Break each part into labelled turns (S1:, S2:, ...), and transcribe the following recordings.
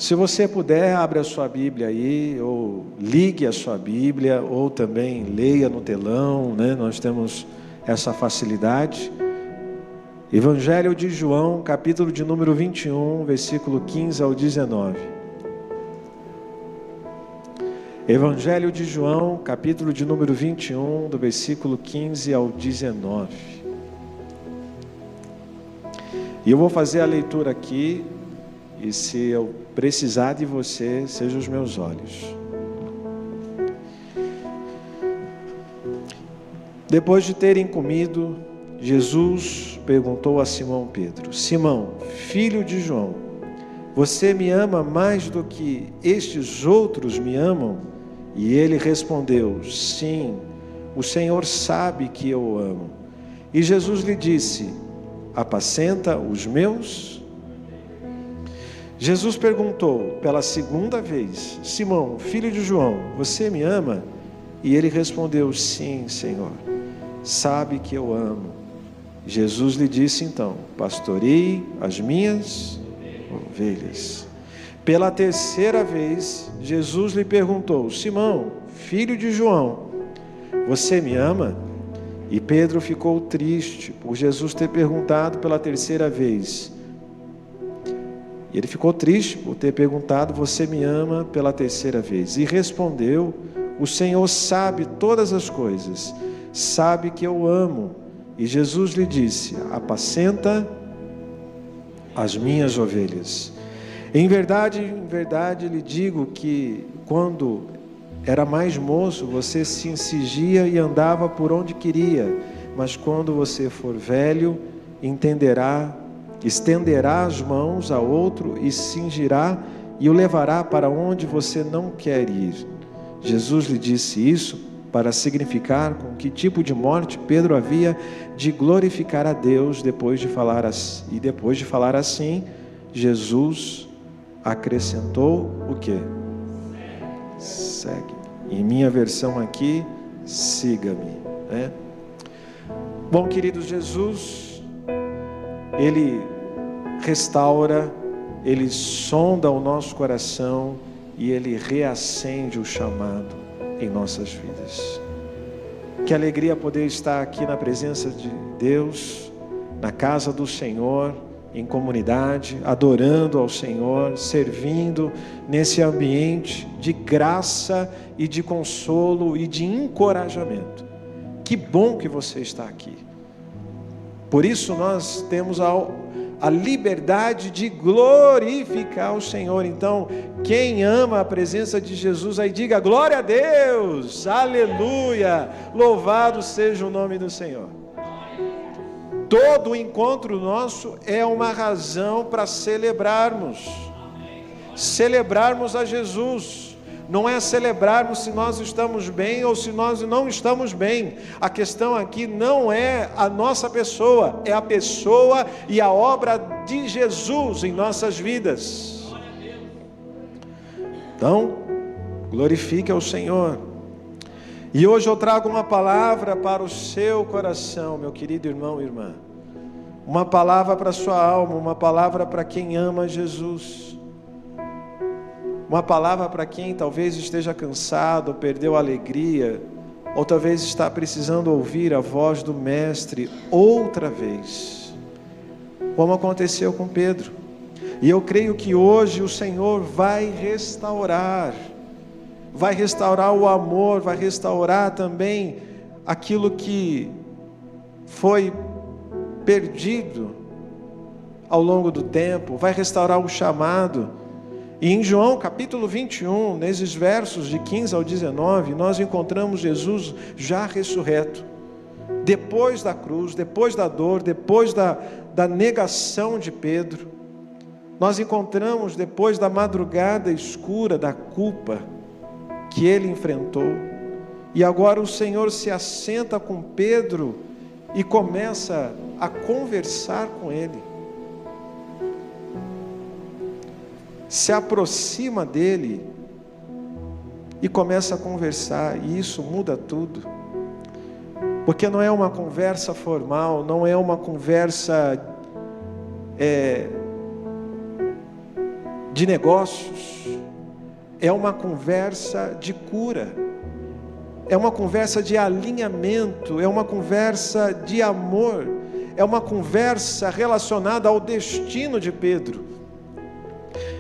S1: Se você puder, abra a sua Bíblia aí, ou ligue a sua Bíblia, ou também leia no telão, né? Nós temos essa facilidade. Evangelho de João, capítulo de número 21, versículo 15 ao 19. Evangelho de João, capítulo de número 21, do versículo 15 ao 19. E eu vou fazer a leitura aqui, e se eu precisar de você, sejam os meus olhos. Depois de terem comido, Jesus perguntou a Simão Pedro: Simão, filho de João, você me ama mais do que estes outros me amam? E ele respondeu: sim, o Senhor sabe que eu o amo. E Jesus lhe disse: apacenta os meus. Jesus perguntou pela segunda vez: Simão, filho de João, você me ama? E ele respondeu: sim, Senhor, sabe que eu amo. Jesus lhe disse então: pastoreie as minhas ovelhas. Pela terceira vez, Jesus lhe perguntou: Simão, filho de João, você me ama? E Pedro ficou triste por Jesus ter perguntado pela terceira vez. Ele ficou triste por ter perguntado: você me ama? Pela terceira vez. E respondeu: o Senhor sabe todas as coisas, sabe que eu amo. E Jesus lhe disse: apacenta as minhas ovelhas. Em verdade, lhe digo que quando era mais moço, você se incigia e andava por onde queria, mas quando você for velho, estenderá as mãos a outro e cingirá e o levará para onde você não quer ir. Jesus lhe disse isso para significar com que tipo de morte Pedro havia de glorificar a Deus. Depois de falar assim, Jesus acrescentou o quê? Segue. Em minha versão aqui, siga-me, né? Bom, queridos, Jesus, Ele restaura, Ele sonda o nosso coração e Ele reacende o chamado em nossas vidas. Que alegria poder estar aqui na presença de Deus, na casa do Senhor, em comunidade, adorando ao Senhor, servindo nesse ambiente de graça e de consolo e de encorajamento. Que bom que você está aqui. Por isso nós temos a liberdade de glorificar o Senhor. Então, quem ama a presença de Jesus, aí diga glória a Deus, aleluia, louvado seja o nome do Senhor. Todo encontro nosso é uma razão para celebrarmos a Jesus. Não é celebrarmos se nós estamos bem ou se nós não estamos bem. A questão aqui não é a nossa pessoa, é a pessoa e a obra de Jesus em nossas vidas. Então, glorifique ao Senhor. E hoje eu trago uma palavra para o seu coração, meu querido irmão e irmã. Uma palavra para a sua alma, uma palavra para quem ama Jesus. Uma palavra para quem talvez esteja cansado, perdeu a alegria, ou talvez está precisando ouvir a voz do Mestre outra vez, como aconteceu com Pedro. E eu creio que hoje o Senhor vai restaurar o amor, vai restaurar também aquilo que foi perdido ao longo do tempo, vai restaurar o chamado. E em João capítulo 21, nesses versos de 15 ao 19, nós encontramos Jesus já ressurreto, depois da cruz, depois da dor, depois da negação de Pedro. Nós encontramos depois da madrugada escura, da culpa que ele enfrentou. E agora o Senhor se assenta com Pedro e começa a conversar com ele. Se aproxima dele e começa a conversar, e isso muda tudo. Porque não é uma conversa formal, não é uma conversa de negócios, é uma conversa de cura, é uma conversa de alinhamento, é uma conversa de amor, é uma conversa relacionada ao destino de Pedro.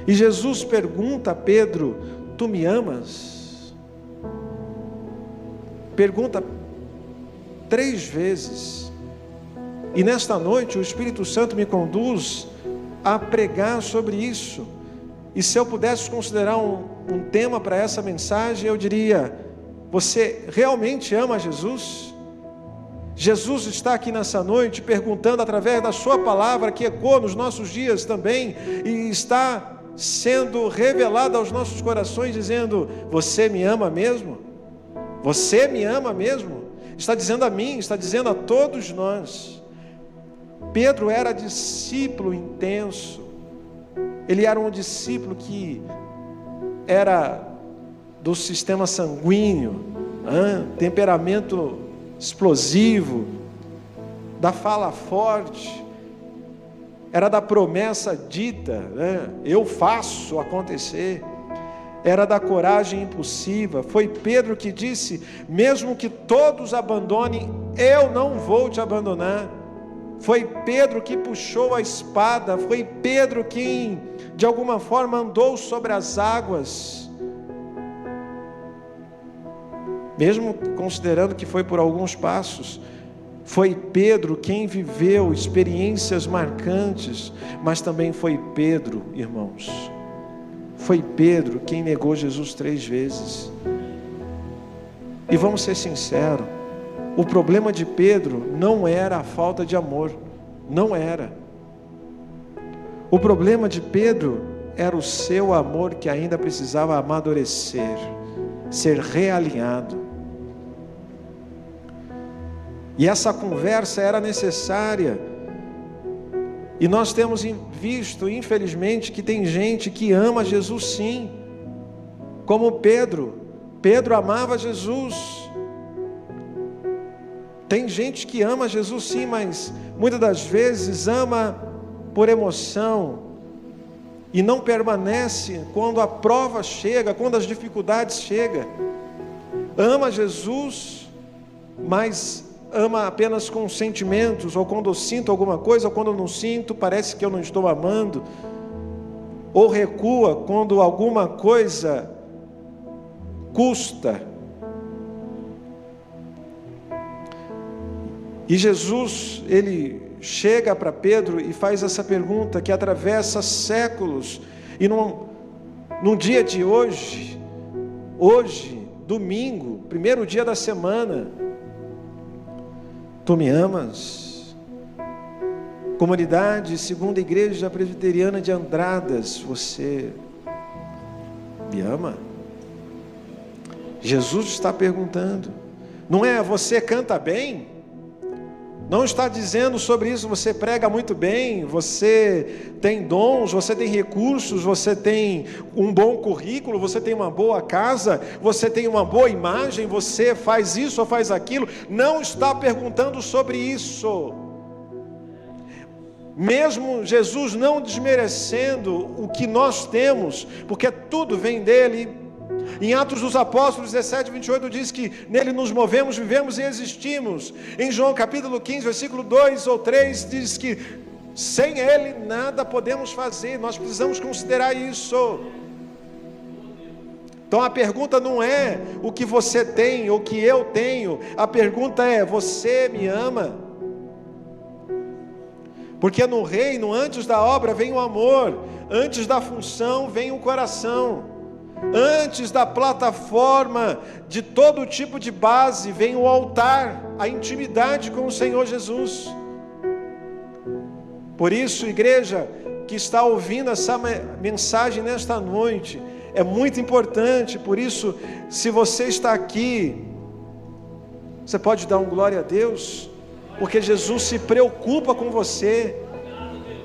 S1: E Jesus pergunta a Pedro: tu me amas? Pergunta 3 vezes. E nesta noite o Espírito Santo me conduz a pregar sobre isso. E se eu pudesse considerar um tema para essa mensagem, eu diria: você realmente ama Jesus? Jesus está aqui nessa noite perguntando através da sua palavra, que ecoa nos nossos dias também, e está sendo revelada aos nossos corações, dizendo: você me ama mesmo? Você me ama mesmo? Está dizendo a mim, está dizendo a todos nós. Pedro era discípulo intenso, ele era um discípulo que era do sistema sanguíneo, temperamento explosivo, da fala forte, era da promessa dita, eu faço acontecer, era da coragem impulsiva. Foi Pedro que disse: mesmo que todos abandonem, eu não vou te abandonar. Foi Pedro que puxou a espada, foi Pedro quem de alguma forma andou sobre as águas, mesmo considerando que foi por alguns passos. Foi Pedro quem viveu experiências marcantes, mas também foi Pedro, irmãos, foi Pedro quem negou Jesus 3 vezes. E vamos ser sinceros, o problema de Pedro não era a falta de amor, não era. O problema de Pedro era o seu amor, que ainda precisava amadurecer, ser realinhado. E essa conversa era necessária. E nós temos visto, infelizmente, que tem gente que ama Jesus sim, como Pedro. Pedro amava Jesus. Tem gente que ama Jesus sim, mas muitas das vezes ama por emoção e não permanece quando a prova chega, quando as dificuldades chegam. Ama Jesus, mas ama apenas com sentimentos, ou quando eu sinto alguma coisa, ou quando eu não sinto, parece que eu não estou amando, ou recua quando alguma coisa custa. E Jesus, ele chega para Pedro e faz essa pergunta que atravessa séculos, e num dia de hoje, domingo, primeiro dia da semana: tu me amas? Comunidade Segunda Igreja Presbiteriana de Andradas, você me ama? Jesus está perguntando. Não é: você canta bem? Não está dizendo sobre isso: você prega muito bem, você tem dons, você tem recursos, você tem um bom currículo, você tem uma boa casa, você tem uma boa imagem, você faz isso ou faz aquilo. Não está perguntando sobre isso. Mesmo Jesus não desmerecendo o que nós temos, porque tudo vem dele. Em Atos dos Apóstolos 17, 28 diz que nele nos movemos, vivemos e existimos. Em João capítulo 15, versículo 2 ou 3 diz que sem ele nada podemos fazer. Nós precisamos considerar isso. Então a pergunta não é o que você tem ou o que eu tenho, a pergunta é: você me ama? Porque no reino, antes da obra vem o amor, antes da função vem o coração, antes da plataforma de todo tipo de base vem o altar, a intimidade com o Senhor Jesus. Por isso, igreja que está ouvindo essa mensagem nesta noite, é muito importante. Por isso, se você está aqui, você pode dar um glória a Deus, porque Jesus se preocupa com você,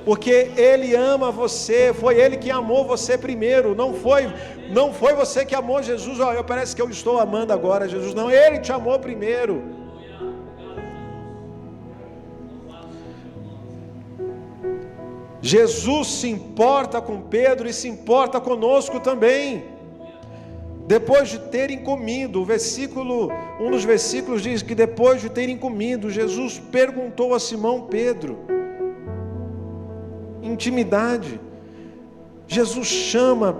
S1: porque Ele ama você. Foi Ele que amou você primeiro, não foi você que amou Jesus. Parece que eu estou amando agora Jesus. Não, Ele te amou primeiro. Jesus se importa com Pedro e se importa conosco também. Depois de terem comido, um dos versículos diz que depois de terem comido, Jesus perguntou a Simão Pedro. Intimidade. Jesus chama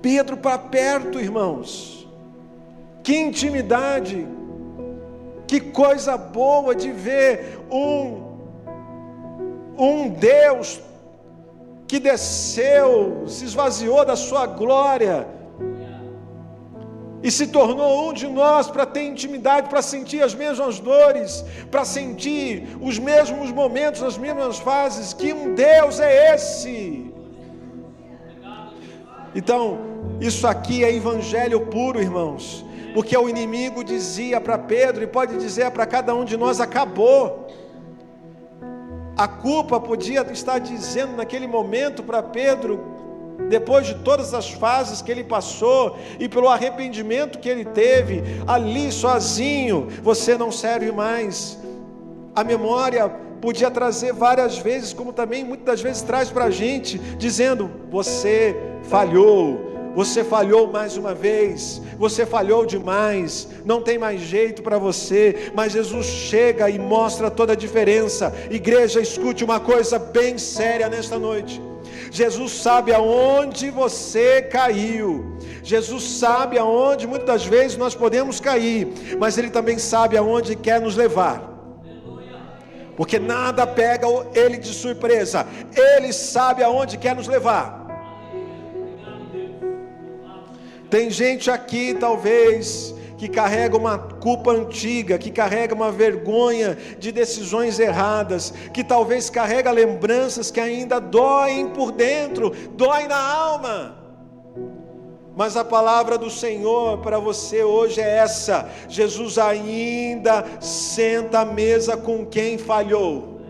S1: Pedro para perto, irmãos. Que intimidade. Que coisa boa de ver um Deus que desceu, se esvaziou da sua glória e se tornou um de nós para ter intimidade, para sentir as mesmas dores, para sentir os mesmos momentos, as mesmas fases. Que um Deus é esse? Então, isso aqui é evangelho puro, irmãos, porque o inimigo dizia para Pedro, e pode dizer para cada um de nós: acabou. A culpa podia estar dizendo naquele momento para Pedro, depois de todas as fases que ele passou, e pelo arrependimento que ele teve, ali sozinho, você não serve mais. A memória podia trazer várias vezes, como também muitas vezes traz para a gente, dizendo: você falhou mais uma vez, você falhou demais, não tem mais jeito para você. Mas Jesus chega e mostra toda a diferença. Igreja, escute uma coisa bem séria nesta noite. Jesus sabe aonde você caiu. Jesus sabe aonde muitas vezes nós podemos cair, mas Ele também sabe aonde quer nos levar. Porque nada pega Ele de surpresa. Ele sabe aonde quer nos levar. Tem gente aqui, talvez, que carrega uma culpa antiga, que carrega uma vergonha de decisões erradas, que talvez carrega lembranças que ainda doem por dentro, doem na alma. Mas a palavra do Senhor para você hoje é essa: Jesus ainda senta à mesa com quem falhou.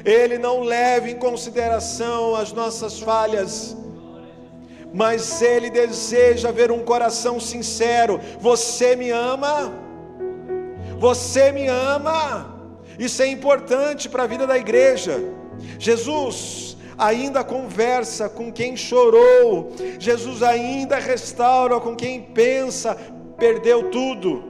S1: Ele não leva em consideração as nossas falhas, mas Ele deseja ver um coração sincero. Você me ama? Você me ama? Isso é importante para a vida da igreja. Jesus ainda conversa com quem chorou. Jesus ainda restaura com quem pensa perdeu tudo.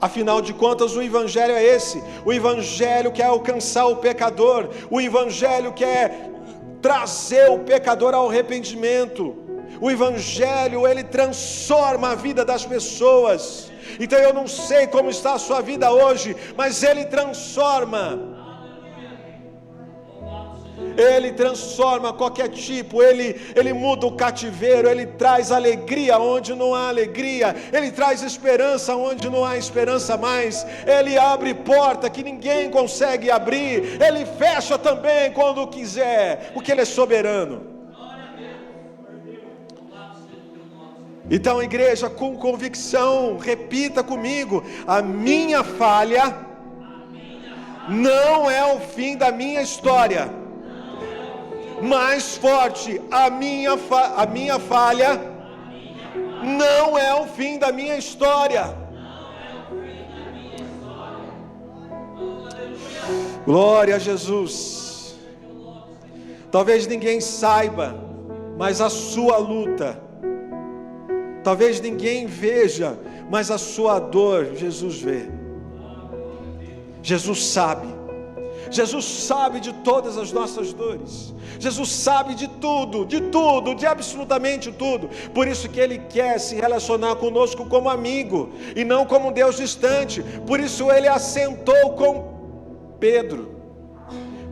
S1: Afinal de contas, o evangelho é esse. O evangelho quer alcançar o pecador. O evangelho quer trazer o pecador ao arrependimento. O evangelho, ele transforma a vida das pessoas. Então eu não sei como está a sua vida hoje, mas ele transforma. Ele transforma qualquer tipo, ele muda o cativeiro, ele traz alegria onde não há alegria, ele traz esperança onde não há esperança mais, ele abre porta que ninguém consegue abrir, ele fecha também quando quiser, porque ele é soberano. Então, igreja, com convicção, repita comigo: a minha falha não é o fim da minha história. Mais forte, a minha falha não é o fim da minha história. Glória a Jesus. Talvez ninguém saiba, mas a sua luta, talvez ninguém veja, mas a sua dor Jesus vê. Jesus sabe. Jesus sabe de todas as nossas dores. Jesus sabe de tudo, de absolutamente tudo. Por isso que Ele quer se relacionar conosco como amigo e não como um Deus distante. Por isso Ele assentou com Pedro.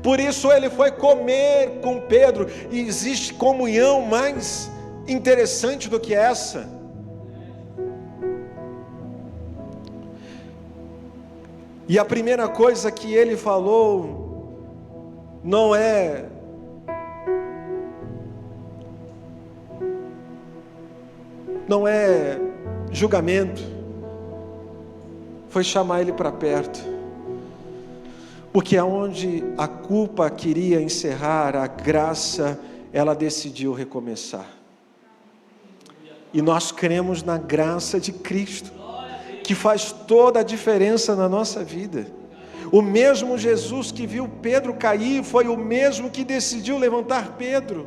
S1: Por isso Ele foi comer com Pedro. E existe comunhão mais interessante do que essa? E a primeira coisa que Ele falou não é julgamento, foi chamar ele para perto, porque aonde a culpa queria encerrar, a graça, ela decidiu recomeçar. E nós cremos na graça de Cristo, que faz toda a diferença na nossa vida. O mesmo Jesus que viu Pedro cair foi o mesmo que decidiu levantar Pedro.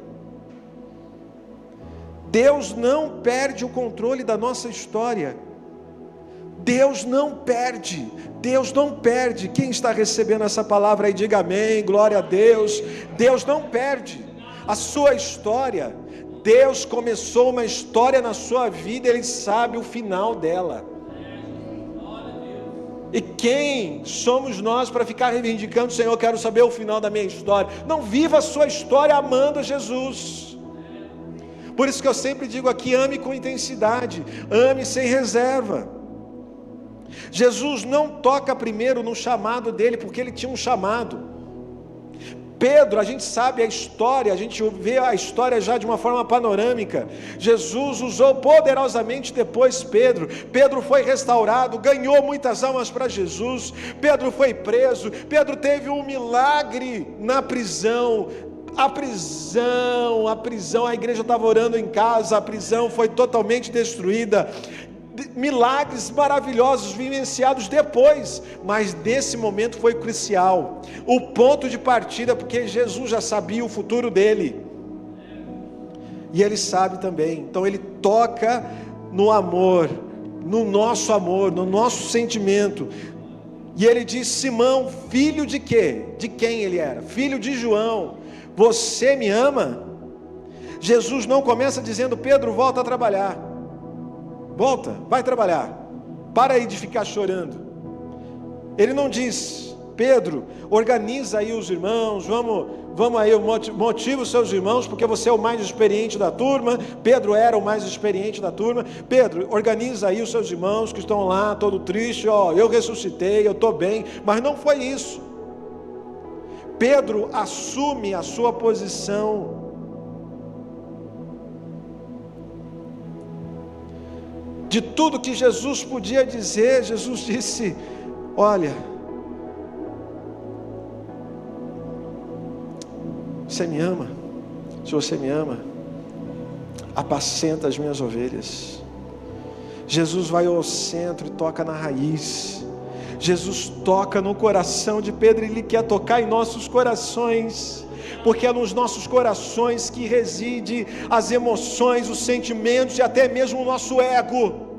S1: Deus não perde o controle da nossa história. Deus não perde. Deus não perde. Quem está recebendo essa palavra aí, diga amém, glória a Deus. Deus não perde a sua história. Deus começou uma história na sua vida, Ele sabe o final dela. E quem somos nós para ficar reivindicando, Senhor, eu quero saber o final da minha história? Não viva a sua história amando Jesus. Por isso que eu sempre digo aqui, ame com intensidade, ame sem reserva. Jesus não toca primeiro no chamado dele, porque ele tinha um chamado. Pedro, a gente sabe a história, a gente vê a história já de uma forma panorâmica. Jesus usou poderosamente depois Pedro. Pedro foi restaurado, ganhou muitas almas para Jesus. Pedro foi preso, Pedro teve um milagre na prisão. A prisão, a igreja estava orando em casa, a prisão foi totalmente destruída. Milagres maravilhosos vivenciados depois, mas nesse momento foi crucial, o ponto de partida, porque Jesus já sabia o futuro dele, e ele sabe também. Então ele toca no amor, no nosso sentimento, e ele diz: Simão, filho de quê? De quem ele era? Filho de João, você me ama? Jesus não começa dizendo: Pedro, volta a trabalhar. Volta, vai trabalhar, para aí de ficar chorando. Ele não diz: Pedro, organiza aí os irmãos, vamos aí, motiva os seus irmãos, porque você é o mais experiente da turma. Pedro era o mais experiente da turma. Pedro, organiza aí os seus irmãos que estão lá, todo triste, eu ressuscitei, eu estou bem. Mas não foi isso. Pedro assume a sua posição. De tudo que Jesus podia dizer, Jesus disse: olha, você me ama? Se você me ama, apacenta as minhas ovelhas. Jesus vai ao centro e toca na raiz. Jesus toca no coração de Pedro, Ele quer tocar em nossos corações, porque é nos nossos corações que reside as emoções, os sentimentos e até mesmo o nosso ego,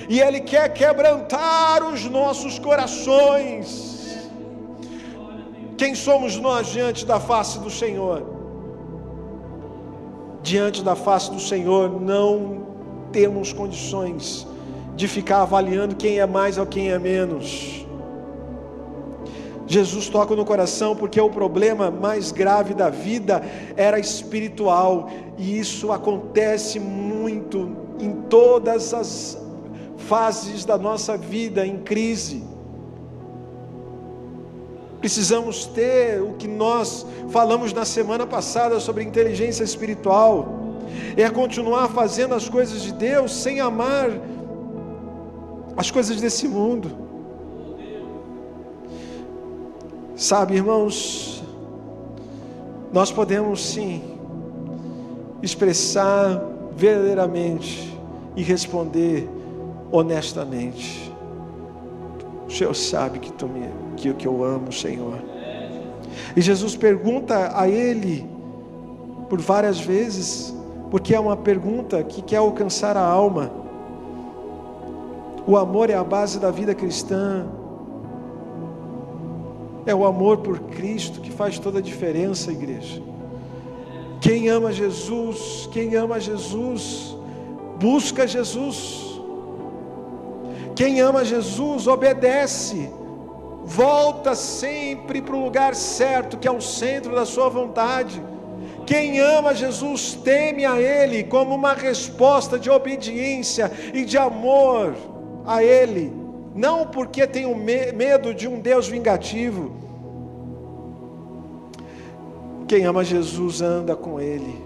S1: e Ele quer quebrantar os nossos corações. Quem somos nós diante da face do Senhor? Diante da face do Senhor não temos condições de ficar avaliando quem é mais ou quem é menos. Jesus toca no coração porque o problema mais grave da vida era espiritual, e isso acontece muito em todas as fases da nossa vida em crise. Precisamos ter o que nós falamos na semana passada sobre inteligência espiritual, é continuar fazendo as coisas de Deus sem amar as coisas desse mundo. Sabe, irmãos, nós podemos sim expressar verdadeiramente e responder honestamente: o Senhor sabe que eu amo o Senhor. E Jesus pergunta a ele por várias vezes, porque é uma pergunta que quer alcançar a alma. O amor é a base da vida cristã. É o amor por Cristo que faz toda a diferença, igreja. Quem ama Jesus, busca Jesus. Quem ama Jesus, obedece, volta sempre para o lugar certo, que é o centro da sua vontade. Quem ama Jesus, teme a Ele, como uma resposta de obediência e de amor a Ele, não porque tem medo de um Deus vingativo. Quem ama Jesus anda com Ele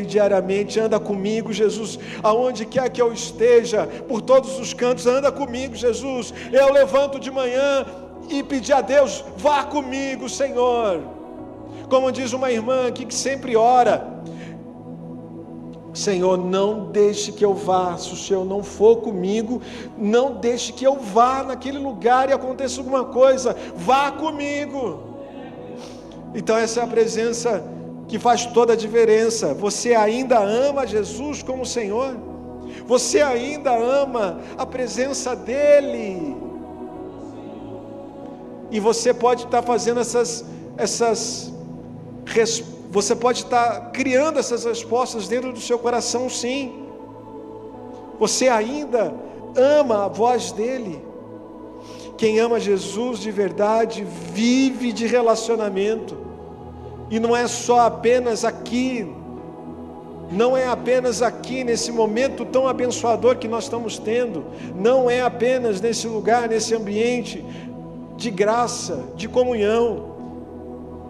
S1: diariamente. Anda comigo, Jesus, aonde quer que eu esteja, por todos os cantos, anda comigo, Jesus. Eu levanto de manhã e pedir a Deus: vá comigo, Senhor. Como diz uma irmã aqui que sempre ora: Senhor, não deixe que eu vá, se o Senhor não for comigo, não deixe que eu vá naquele lugar e aconteça alguma coisa, vá comigo. Então essa é a presença que faz toda a diferença. Você ainda ama Jesus como Senhor? Você ainda ama a presença dEle? E você pode estar fazendo você pode estar criando essas respostas dentro do seu coração, sim. Você ainda ama a voz dEle? Quem ama Jesus de verdade vive de relacionamento. E não é só apenas aqui, não é apenas aqui nesse momento tão abençoador que nós estamos tendo, não é apenas nesse lugar, nesse ambiente de graça, de comunhão,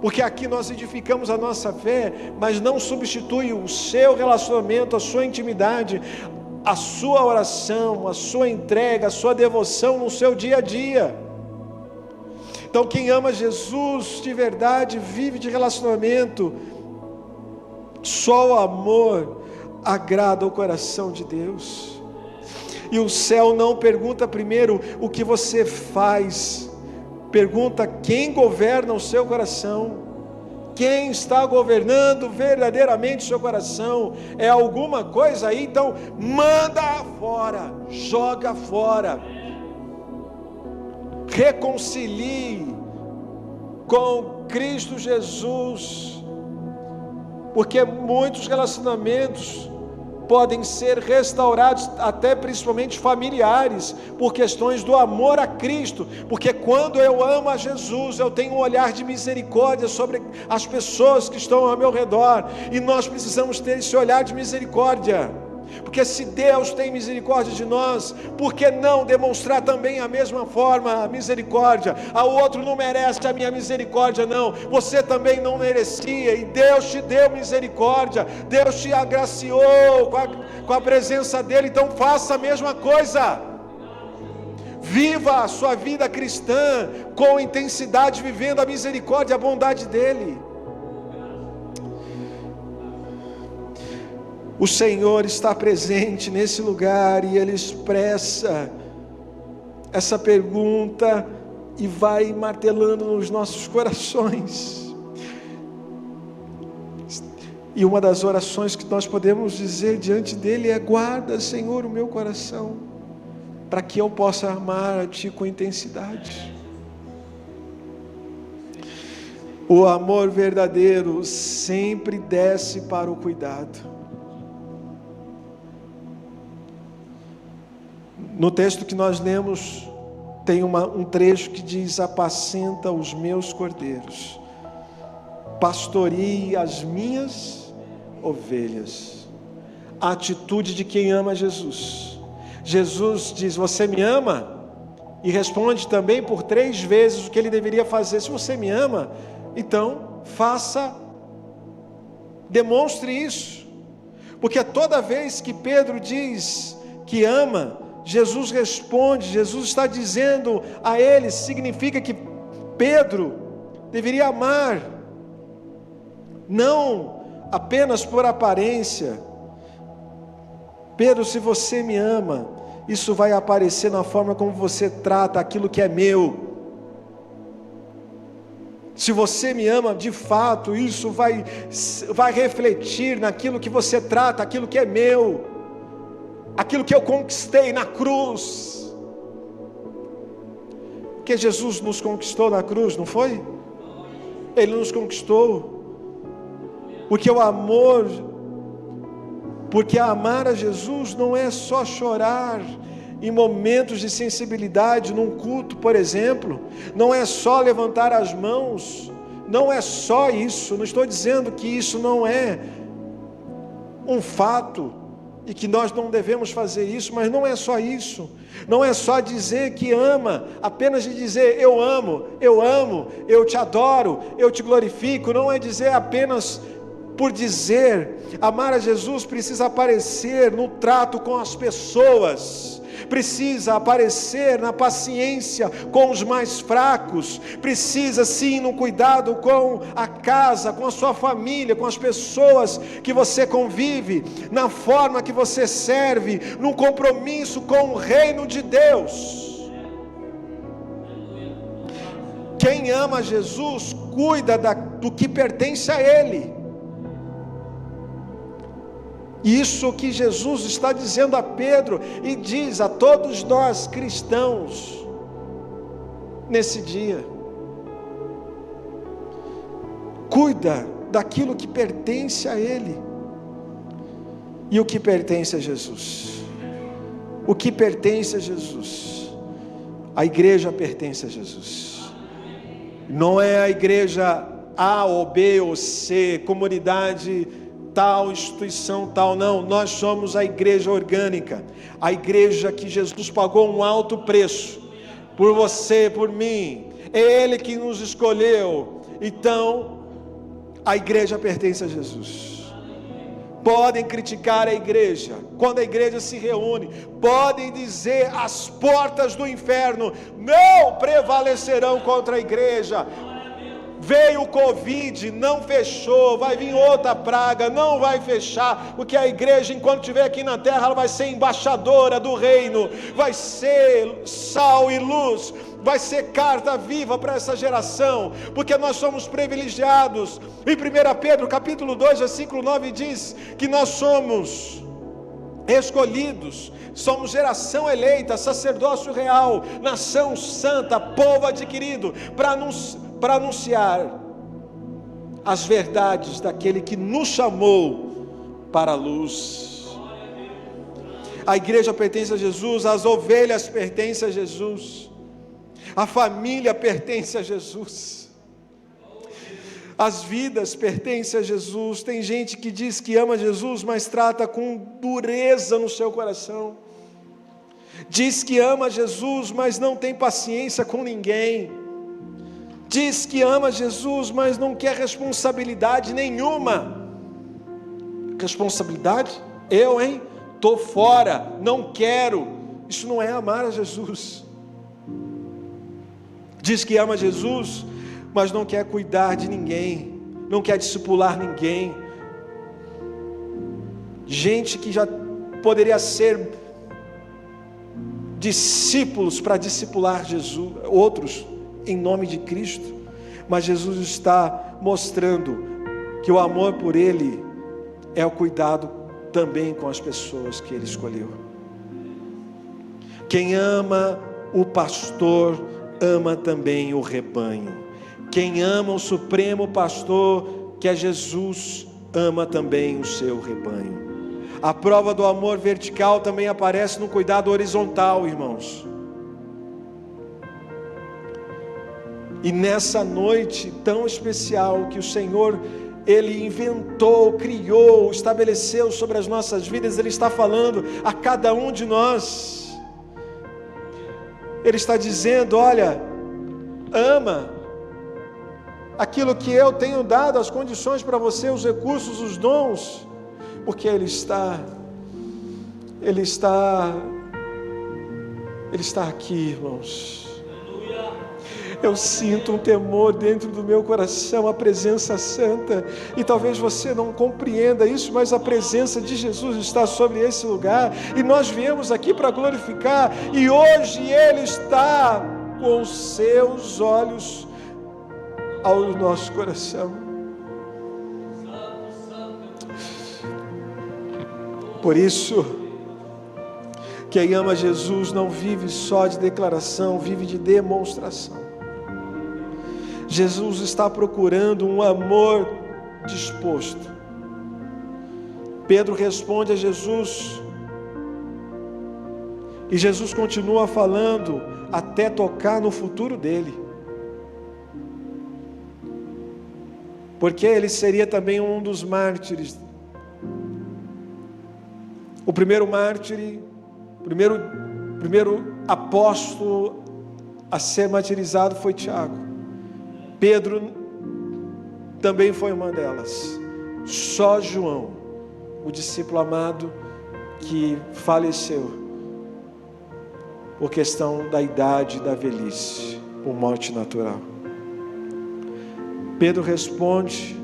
S1: porque aqui nós edificamos a nossa fé, mas não substitui o seu relacionamento, a sua intimidade, a sua oração, a sua entrega, a sua devoção no seu dia a dia. Então quem ama Jesus de verdade vive de relacionamento. Só o amor agrada o coração de Deus. E o céu não pergunta primeiro o que você faz, pergunta quem governa o seu coração. Quem está governando verdadeiramente o seu coração? É alguma coisa aí? Então manda fora, joga fora. Reconcilie com Cristo Jesus, porque muitos relacionamentos podem ser restaurados, até principalmente familiares, por questões do amor a Cristo, porque quando eu amo a Jesus, eu tenho um olhar de misericórdia sobre as pessoas que estão ao meu redor, e nós precisamos ter esse olhar de misericórdia, porque se Deus tem misericórdia de nós, por que não demonstrar também a mesma forma a misericórdia? O outro não merece a minha misericórdia, não, você também não merecia, e Deus te deu misericórdia, Deus te agraciou com a presença dEle, então faça a mesma coisa. Viva a sua vida cristã com intensidade, vivendo a misericórdia e a bondade dEle. O Senhor está presente nesse lugar e Ele expressa essa pergunta e vai martelando nos nossos corações. E uma das orações que nós podemos dizer diante dEle é: guarda, Senhor, o meu coração, para que eu possa amar a Ti com intensidade. O amor verdadeiro sempre desce para o cuidado. No texto que nós lemos, tem um trecho que diz: apacenta os meus cordeiros, pastoreie as minhas ovelhas. A atitude de quem ama Jesus. Jesus diz: você me ama? E responde também por 3 vezes o que ele deveria fazer. Se você me ama, então faça, demonstre isso, porque toda vez que Pedro diz que ama, Jesus responde. Jesus está dizendo a ele, significa que Pedro deveria amar, não apenas por aparência. Pedro, se você me ama, isso vai aparecer na forma como você trata aquilo que é meu. Se você me ama de fato, isso vai refletir naquilo que você trata, aquilo que é meu, aquilo que eu conquistei na cruz. Porque Jesus nos conquistou na cruz, não foi? Ele nos conquistou. Porque o amor, porque amar a Jesus não é só chorar em momentos de sensibilidade, num culto, por exemplo, não é só levantar as mãos, não é só isso. Não estou dizendo que isso não é um fato e que nós não devemos fazer isso, mas não é só isso. Não é só dizer que ama, apenas de dizer eu amo, eu te adoro, eu te glorifico. Não é dizer apenas por dizer. Amar a Jesus precisa aparecer no trato com as pessoas, precisa aparecer na paciência com os mais fracos, precisa sim no cuidado com a casa, com a sua família, com as pessoas que você convive, na forma que você serve, no compromisso com o reino de Deus. Quem ama Jesus cuida do que pertence a Ele. Isso que Jesus está dizendo a Pedro e diz a todos nós cristãos nesse dia. Cuida daquilo que pertence a Ele. E o que pertence a Jesus? O que pertence a Jesus? A igreja pertence a Jesus. Não é a igreja A ou B ou C, comunidade tal, instituição tal, não, nós somos a igreja orgânica, a igreja que Jesus pagou um alto preço, por você, por mim, é Ele que nos escolheu, então, a igreja pertence a Jesus. Podem criticar a igreja, quando a igreja se reúne, podem dizer, as portas do inferno não prevalecerão contra a igreja. Veio o Covid, não fechou, vai vir outra praga, não vai fechar, porque a igreja, enquanto estiver aqui na terra, ela vai ser embaixadora do reino, vai ser sal e luz, vai ser carta viva para essa geração, porque nós somos privilegiados. Em 1 Pedro capítulo 2, versículo 9 diz que nós somos escolhidos, somos geração eleita, sacerdócio real, nação santa, povo adquirido, para anunciar as verdades daquele que nos chamou para a luz. A igreja pertence a Jesus, as ovelhas pertencem a Jesus, a família pertence a Jesus, as vidas pertencem a Jesus. Tem gente que diz que ama Jesus, mas trata com dureza no seu coração. Diz que ama Jesus, mas não tem paciência com ninguém. Diz que ama Jesus, mas não quer responsabilidade nenhuma. Responsabilidade? Eu, hein? Estou fora, não quero. Isso não é amar a Jesus. Diz que ama Jesus, mas não quer cuidar de ninguém, não quer discipular ninguém. Gente que já poderia ser discípulos para discipular Jesus, outros, em nome de Cristo, mas Jesus está mostrando que o amor por Ele é o cuidado também com as pessoas que Ele escolheu. Quem ama o pastor, ama também o rebanho. Quem ama o supremo pastor, que é Jesus, ama também o seu rebanho. A prova do amor vertical também aparece no cuidado horizontal, irmãos. E nessa noite tão especial que o Senhor, Ele inventou, criou, estabeleceu sobre as nossas vidas, Ele está falando a cada um de nós. Ele está dizendo, olha, ama aquilo que eu tenho dado, as condições para você, os recursos, os dons, porque Ele está aqui, irmãos. Eu sinto um temor dentro do meu coração, a presença santa, e talvez você não compreenda isso, mas a presença de Jesus está sobre esse lugar, e nós viemos aqui para glorificar, e hoje Ele está com os seus olhos ao nosso coração. Por isso, quem ama Jesus não vive só de declaração, vive de demonstração. Jesus está procurando um amor disposto. Pedro responde a Jesus, e Jesus continua falando até tocar no futuro dele, porque ele seria também um dos mártires. O primeiro mártir, primeiro apóstolo a ser martirizado foi Tiago. Pedro também foi uma delas. Só João, o discípulo amado que faleceu por questão da idade e da velhice, por morte natural. Pedro responde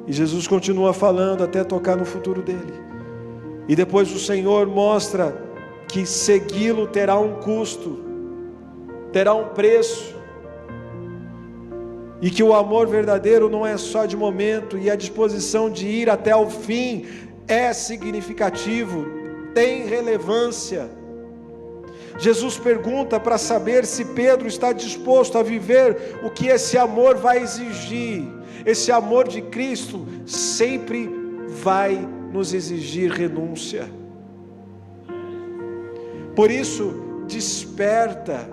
S1: e Jesus continua falando até tocar no futuro dele. E depois o Senhor mostra que segui-lo terá um custo, terá um preço, e que o amor verdadeiro não é só de momento, e a disposição de ir até o fim é significativo, tem relevância. Jesus pergunta para saber se Pedro está disposto a viver o que esse amor vai exigir. Esse amor de Cristo sempre vai nos exigir renúncia. Por isso, desperta.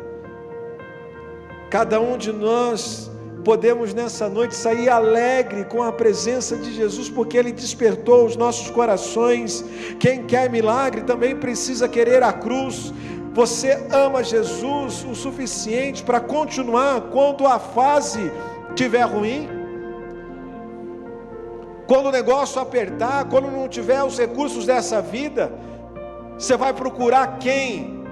S1: Cada um de nós podemos nessa noite sair alegre com a presença de Jesus, porque Ele despertou os nossos corações. Quem quer milagre também precisa querer a cruz. Você ama Jesus o suficiente para continuar quando a fase estiver ruim? Quando o negócio apertar, quando não tiver os recursos dessa vida, você vai procurar quem?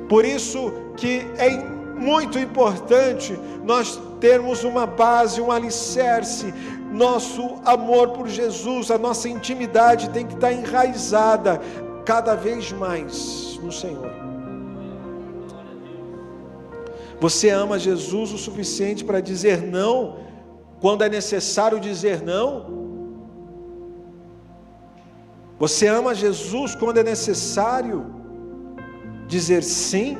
S1: Por isso que é muito importante nós termos uma base, um alicerce. Nosso amor por Jesus, a nossa intimidade tem que estar enraizada cada vez mais no Senhor. Você ama Jesus o suficiente para dizer não quando é necessário dizer não? Você ama Jesus quando é necessário dizer sim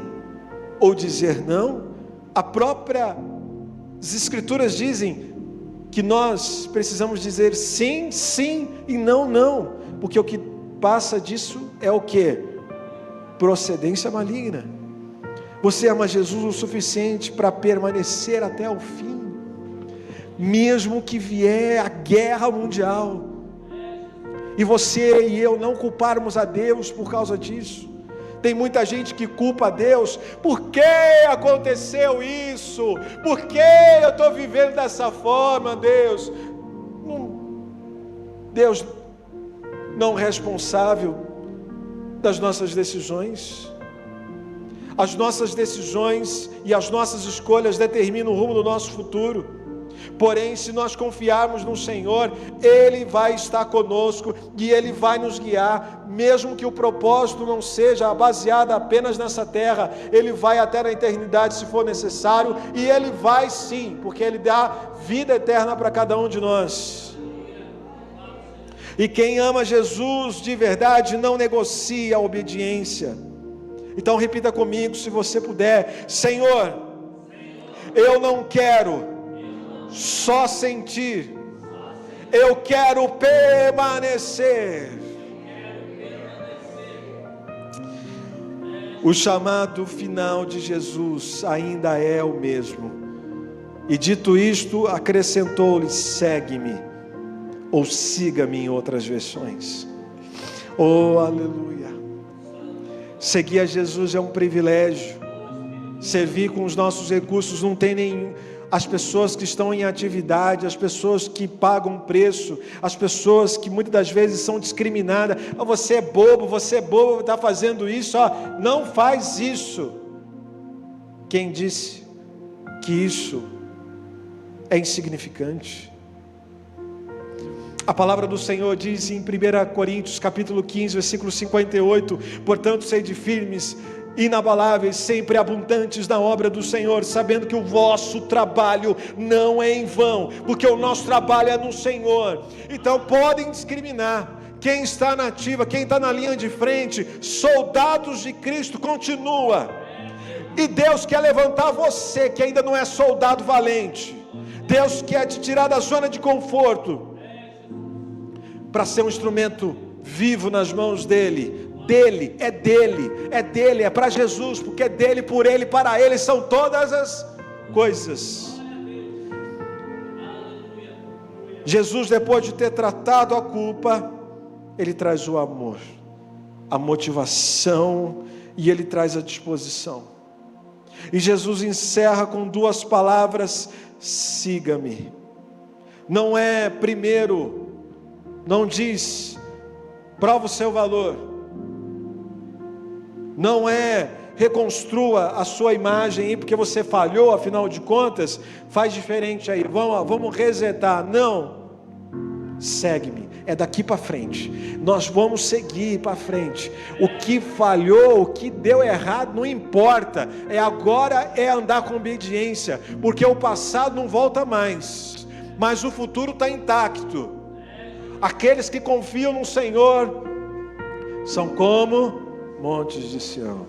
S1: ou dizer não? As próprias Escrituras dizem que nós precisamos dizer sim, sim e não, não, porque o que passa disso é o que? Procedência maligna. Você ama Jesus o suficiente para permanecer até o fim, mesmo que vier a guerra mundial, e você e eu não culparmos a Deus por causa disso. Tem muita gente que culpa a Deus: por que aconteceu isso? Por que eu estou vivendo dessa forma, Deus? Deus não é responsável das nossas decisões. As nossas decisões e as nossas escolhas determinam o rumo do nosso futuro. Porém, se nós confiarmos no Senhor, Ele vai estar conosco e Ele vai nos guiar, mesmo que o propósito não seja baseado apenas nessa terra. Ele vai até na eternidade se for necessário, e Ele vai sim, porque Ele dá vida eterna para cada um de nós. E quem ama Jesus de verdade não negocia a obediência. Então repita comigo, se você puder: Senhor, eu não quero só sentir, eu quero permanecer. O chamado final de Jesus ainda é o mesmo. E dito isto, acrescentou-lhe: segue-me, ou siga-me em outras versões. Oh, aleluia! Seguir a Jesus é um privilégio. Servir com os nossos recursos não tem nenhum. As pessoas que estão em atividade, as pessoas que pagam preço, as pessoas que muitas das vezes são discriminadas: oh, você é bobo, está fazendo isso, não faz isso. Quem disse que isso é insignificante? A palavra do Senhor diz em 1 Coríntios capítulo 15, versículo 58, portanto sede firmes, inabaláveis, sempre abundantes na obra do Senhor, sabendo que o vosso trabalho não é em vão, porque o nosso trabalho é no Senhor. Então podem discriminar quem está na ativa, quem está na linha de frente, soldados de Cristo, continua. E Deus quer levantar você que ainda não é soldado valente. Deus quer te tirar da zona de conforto para ser um instrumento vivo nas mãos dele. É para Jesus, porque é dele, por ele, para ele são todas as coisas. Jesus, depois de ter tratado a culpa, ele traz o amor, a motivação, e ele traz a disposição. E Jesus encerra com duas palavras: siga-me. não é primeiro, não diz, prova o seu valor, não é reconstrua a sua imagem aí, porque você falhou, afinal de contas, faz diferente aí, vamos resetar. Não, segue-me, é daqui para frente, nós vamos seguir para frente. O que falhou, o que deu errado, não importa, agora é andar com obediência, porque o passado não volta mais, mas o futuro está intacto. Aqueles que confiam no Senhor são como montes de Sião,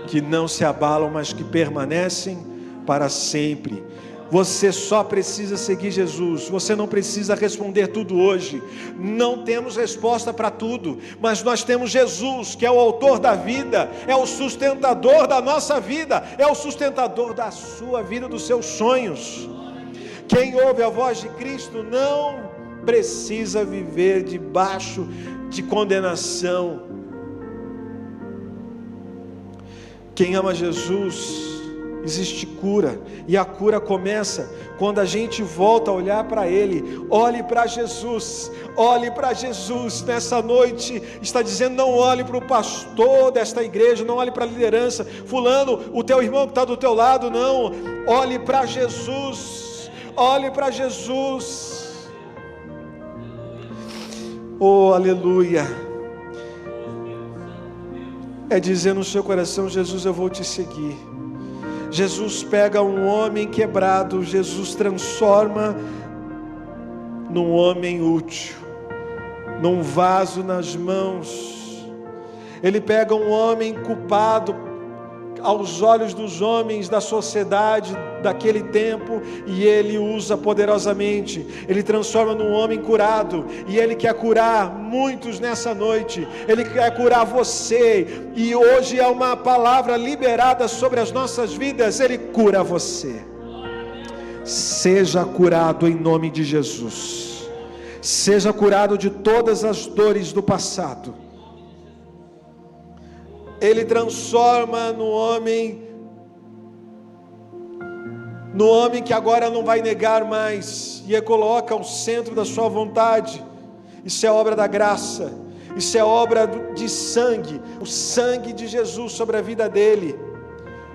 S1: que não se abalam, mas que permanecem para sempre. Você só precisa seguir Jesus, você não precisa responder tudo hoje, não temos resposta para tudo, mas nós temos Jesus, que é o autor da vida, é o sustentador da nossa vida, é o sustentador da sua vida, dos seus sonhos. Quem ouve a voz de Cristo não precisa viver debaixo de condenação. Quem ama Jesus, existe cura, e a cura começa quando a gente volta a olhar para Ele. Olhe para Jesus, olhe para Jesus. Nessa noite está dizendo, não olhe para o pastor desta igreja, não olhe para a liderança, fulano, o teu irmão que está do teu lado, não, olhe para Jesus, olhe para Jesus. Oh, aleluia. É dizer no seu coração, Jesus, eu vou te seguir. Jesus pega um homem quebrado, Jesus transforma num homem útil, num vaso nas mãos. Ele pega um homem culpado aos olhos dos homens da sociedade daquele tempo, e ele usa poderosamente, ele transforma num homem curado, e ele quer curar muitos nessa noite, ele quer curar você, e hoje é uma palavra liberada sobre as nossas vidas, ele cura você. Seja curado em nome de Jesus, seja curado de todas as dores do passado. Ele transforma no homem que agora não vai negar mais, e coloca ao centro da sua vontade. Isso é obra da graça, isso é obra de sangue, o sangue de Jesus sobre a vida dele.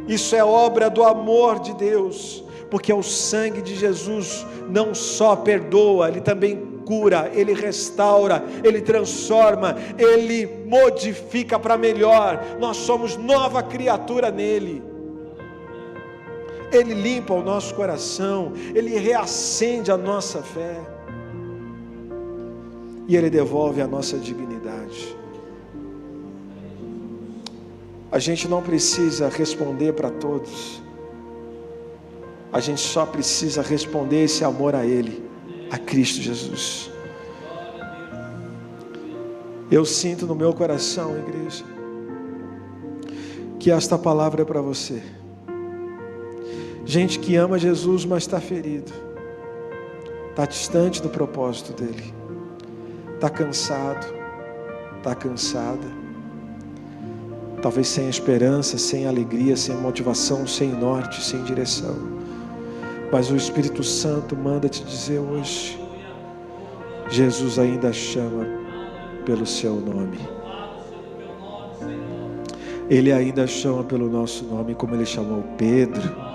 S1: Isso é obra do amor de Deus, porque o sangue de Jesus não só perdoa, ele também cura, ele restaura, ele transforma, ele modifica para melhor. Nós somos nova criatura nele. Ele limpa o nosso coração, ele reacende a nossa fé, e ele devolve a nossa dignidade. A gente não precisa responder para todos, a gente só precisa responder esse amor a ele, a Cristo Jesus. Eu sinto no meu coração, igreja, que esta palavra é para você. Gente que ama Jesus, mas está ferido, está distante do propósito dele, está cansado, está cansada, talvez sem esperança, sem alegria, sem motivação, sem norte, sem direção. Mas o Espírito Santo manda te dizer hoje, Jesus ainda chama pelo seu nome. Ele ainda chama pelo nosso nome, como ele chamou Pedro,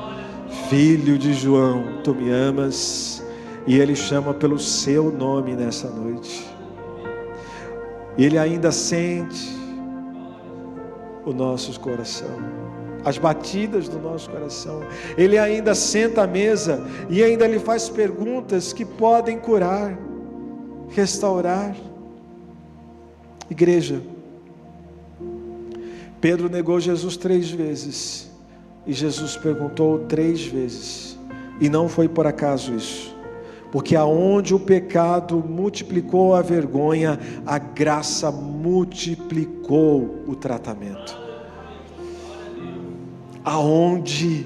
S1: filho de João, tu me amas? E ele chama pelo seu nome nessa noite. Ele ainda sente o nosso coração, as batidas do nosso coração. Ele ainda senta à mesa e ainda lhe faz perguntas que podem curar, restaurar. Igreja, Pedro negou Jesus 3 vezes, e Jesus perguntou 3 vezes, e não foi por acaso isso, porque aonde o pecado multiplicou a vergonha, a graça multiplicou o tratamento. Aonde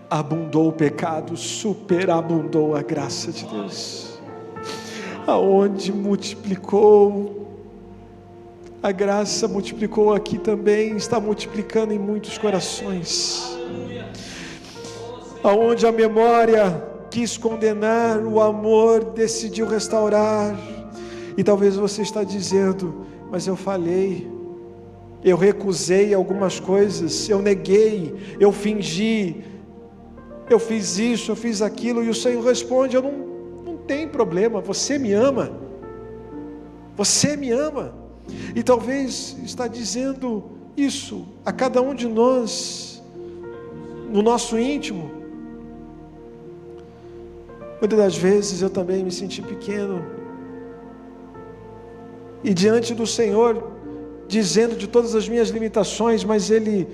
S1: abundou o pecado, superabundou a graça de Deus. Aonde multiplicou, a graça multiplicou aqui também, está multiplicando em muitos corações. Aonde a memória quis condenar, o amor decidiu restaurar. E talvez você está dizendo: mas eu falhei, eu recusei algumas coisas, eu neguei, eu fingi, eu fiz isso, eu fiz aquilo. E o Senhor responde: não tem problema, você me ama, você me ama. E talvez está dizendo isso a cada um de nós, no nosso íntimo. Muitas das vezes eu também me senti pequeno, e diante do Senhor, dizendo de todas as minhas limitações, mas Ele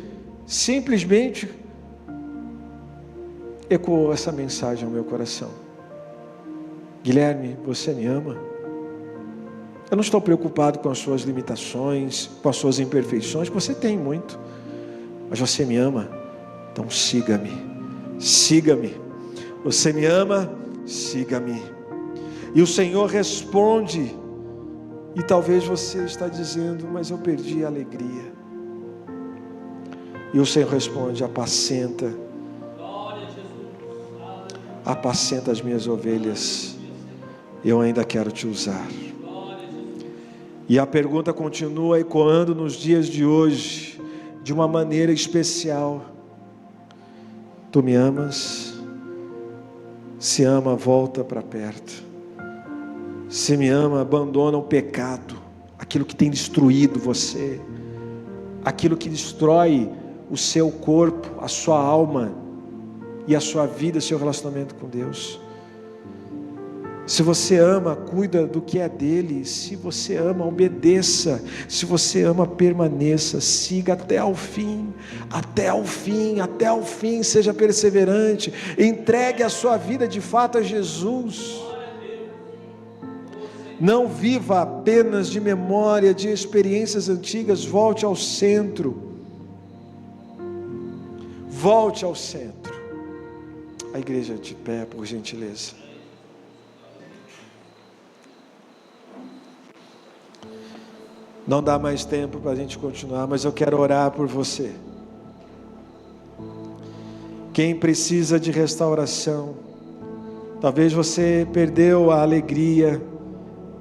S1: simplesmente ecoou essa mensagem ao meu coração: Guilherme, você me ama? Eu não estou preocupado com as suas limitações, com as suas imperfeições, você tem muito, mas você me ama, então siga-me, siga-me. Você me ama, siga-me. E o Senhor responde, e talvez você está dizendo: mas eu perdi a alegria. E o Senhor responde: apacenta as minhas ovelhas, eu ainda quero te usar. E a pergunta continua ecoando nos dias de hoje, de uma maneira especial: tu me amas? Se ama, volta para perto. Se me ama, abandona o pecado, aquilo que tem destruído você, aquilo que destrói o seu corpo, a sua alma e a sua vida, seu relacionamento com Deus. Se você ama, cuida do que é dele. Se você ama, obedeça. Se você ama, permaneça, siga até ao fim, até ao fim, até ao fim. Seja perseverante, entregue a sua vida de fato a Jesus. Não viva apenas de memória de experiências antigas. Volte ao centro. Volte ao centro. A igreja de pé, por gentileza. Não dá mais tempo para a gente continuar, mas eu quero orar por você. Quem precisa de restauração, talvez você perdeu a alegria,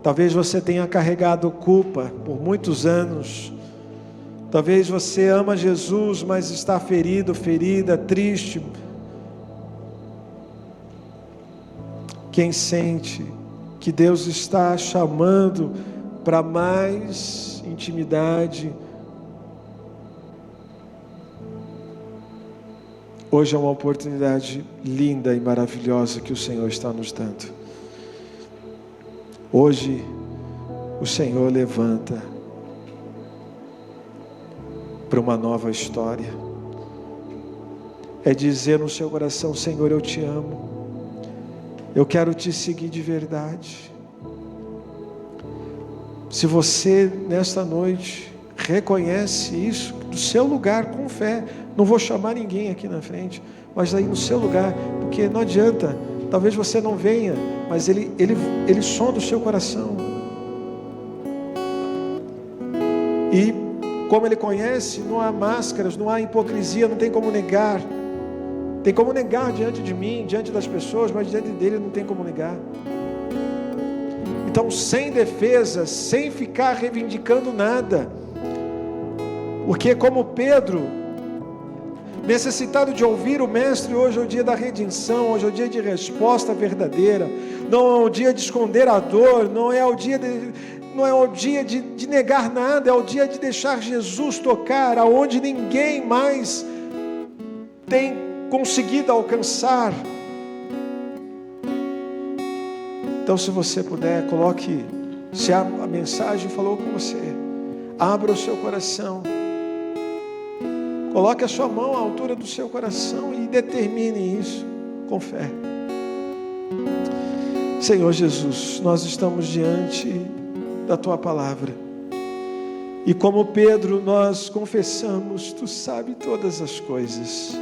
S1: talvez você tenha carregado culpa por muitos anos, talvez você ama Jesus, mas está ferido, ferida, triste. Quem sente que Deus está chamando para mais intimidade, hoje é uma oportunidade linda e maravilhosa que o Senhor está nos dando. Hoje o Senhor levanta para uma nova história. É dizer no seu coração: Senhor, eu te amo, eu quero te seguir de verdade. Se você nesta noite reconhece isso do seu lugar com fé, não vou chamar ninguém aqui na frente, mas aí no seu lugar, porque não adianta, talvez você não venha, mas ele sonda o seu coração, e como Ele conhece, não há máscaras, não há hipocrisia, não tem como negar. Tem como negar diante de mim, diante das pessoas, mas diante dele não tem como negar. Então, sem defesa, sem ficar reivindicando nada, porque como Pedro, necessitado de ouvir o Mestre, hoje é o dia da redenção, hoje é o dia de resposta verdadeira, não é o dia de esconder a dor, não é o dia de negar nada, é o dia de deixar Jesus tocar aonde ninguém mais tem conseguido alcançar. Então, se você puder, coloque, se a mensagem falou com você, abra o seu coração, coloque a sua mão à altura do seu coração e determine isso com fé. Senhor Jesus, nós estamos diante da Tua palavra, e como Pedro nós confessamos: Tu sabes todas as coisas,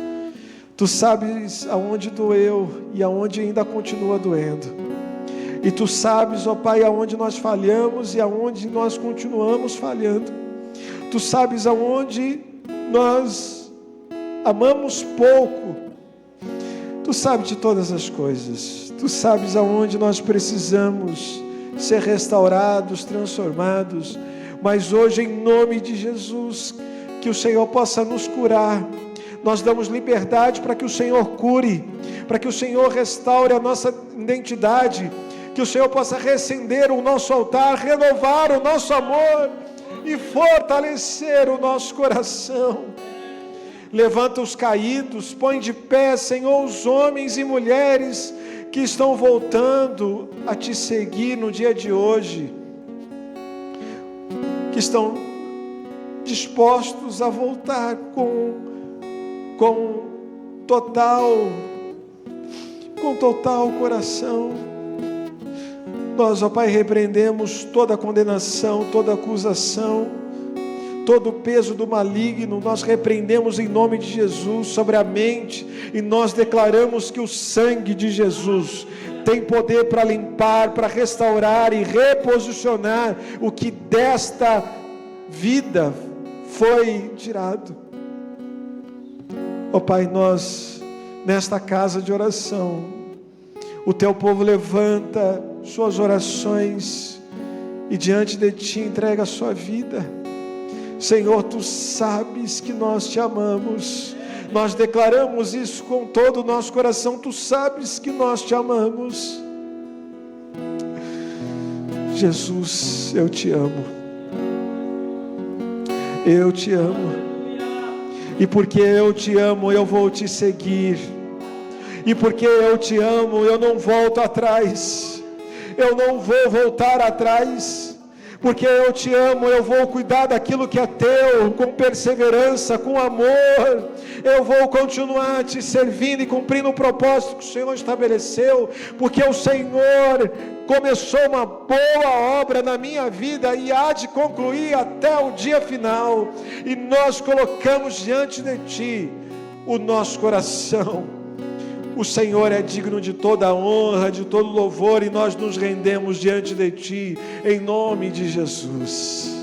S1: Tu sabes aonde doeu e aonde ainda continua doendo. E Tu sabes, ó Pai, aonde nós falhamos e aonde nós continuamos falhando. Tu sabes aonde nós amamos pouco. Tu sabes de todas as coisas. Tu sabes aonde nós precisamos ser restaurados, transformados. Mas hoje, em nome de Jesus, que o Senhor possa nos curar. Nós damos liberdade para que o Senhor cure, para que o Senhor restaure a nossa identidade, que o Senhor possa reacender o nosso altar, renovar o nosso amor e fortalecer o nosso coração. Levanta os caídos, põe de pé, Senhor, os homens e mulheres que estão voltando a Te seguir no dia de hoje, que estão dispostos a voltar com total coração. Nós, ó Pai, repreendemos toda condenação, toda acusação, todo o peso do maligno. Nós repreendemos em nome de Jesus sobre a mente, e nós declaramos que o sangue de Jesus tem poder para limpar, para restaurar e reposicionar o que desta vida foi tirado. Ó Pai, nós, nesta casa de oração, o Teu povo levanta suas orações e diante de Ti entrega a sua vida. Senhor, Tu sabes que nós Te amamos. Nós declaramos isso com todo o nosso coração. Tu sabes que nós Te amamos. Jesus, eu Te amo. Eu Te amo. E porque eu Te amo, eu vou Te seguir. E porque eu Te amo, eu não volto atrás. Eu não vou voltar atrás. Porque eu Te amo, eu vou cuidar daquilo que é Teu, com perseverança, com amor. Eu vou continuar Te servindo e cumprindo o propósito que o Senhor estabeleceu, porque o Senhor começou uma boa obra na minha vida e há de concluir até o dia final. E nós colocamos diante de Ti o nosso coração. O Senhor é digno de toda a honra, de todo louvor, e nós nos rendemos diante de Ti, em nome de Jesus.